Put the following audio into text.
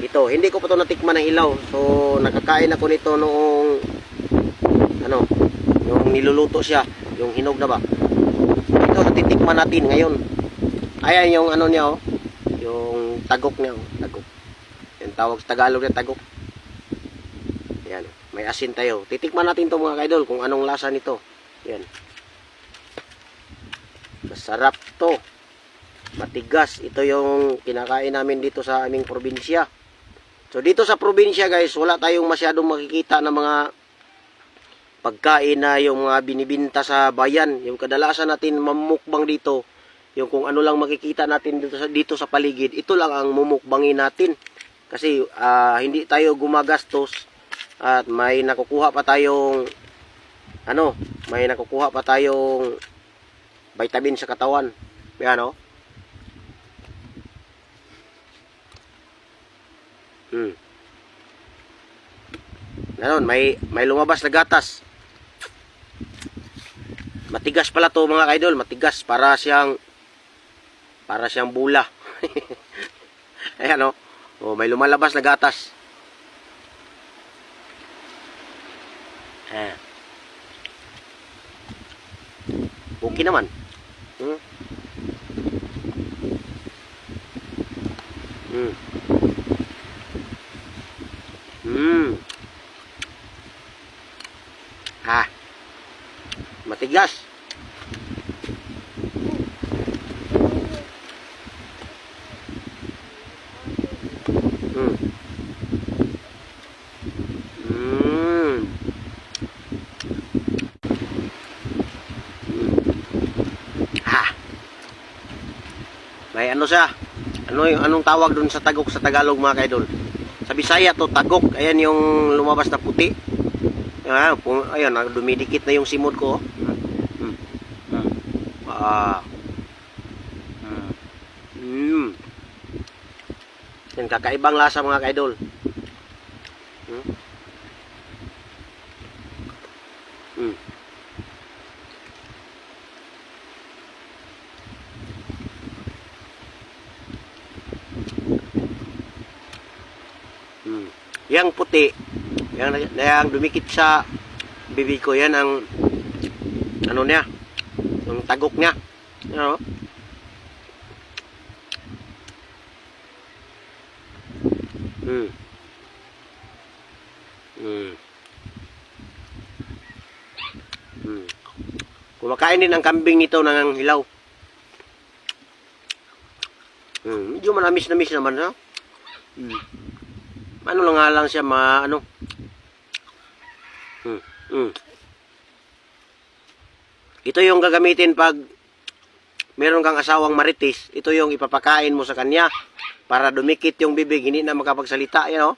Ito, hindi ko pa ito natikman ng ilaw. So, nakakain ako nito noong, ano, yung niluluto siya, yung hinog na ba. Ito, natitikman natin ngayon. Ayan yung ano niya, oh. Yung tagok niya, oh. Tagok. Yung tawag sa Tagalog na tagok. Ayan, may asin tayo. Titikman natin to mga kaidol, kung anong lasa nito. Ayan. Masarap to. Matigas. Ito yung kinakain namin dito sa aming probinsya. So dito sa probinsya guys, wala tayong masyadong makikita ng mga pagkain na yung mga binibinta sa bayan. Yung kadalasan natin mamukbang dito, yung kung ano lang makikita natin dito sa paligid, ito lang ang mumukbangin natin. Kasi hindi tayo gumagastos at may nakukuha pa tayong may nakukuha pa tayong vitamin sa katawan. Yan oh. Ganon, may lumabas na gatas. Matigas pala to mga kaidol, matigas para siyang bula. Ayan oh. Oh, may lumalabas na gatas. Okay naman. Matigas. May ano siya? Anong tawag dun sa tagok sa Tagalog mga kaidol? Sa Bisaya to tagok. Ayan yung lumabas na puti. Ayan, dumidikit na yung simod ko. Yan, kakaibang lasa mga kaidol. Yang puti, yang dumikit sa bibig ko, yan ang ano niya, yung tagok niya. Ano? Kumakain din ang kambing nito ng hilaw. Medyo manamis naman ha. Ano lang nga lang siya Ito yung gagamitin pag meron kang asawang marites. Ito yung ipapakain mo sa kanya para dumikit yung bibig, hindi na makapagsalita. Yan o.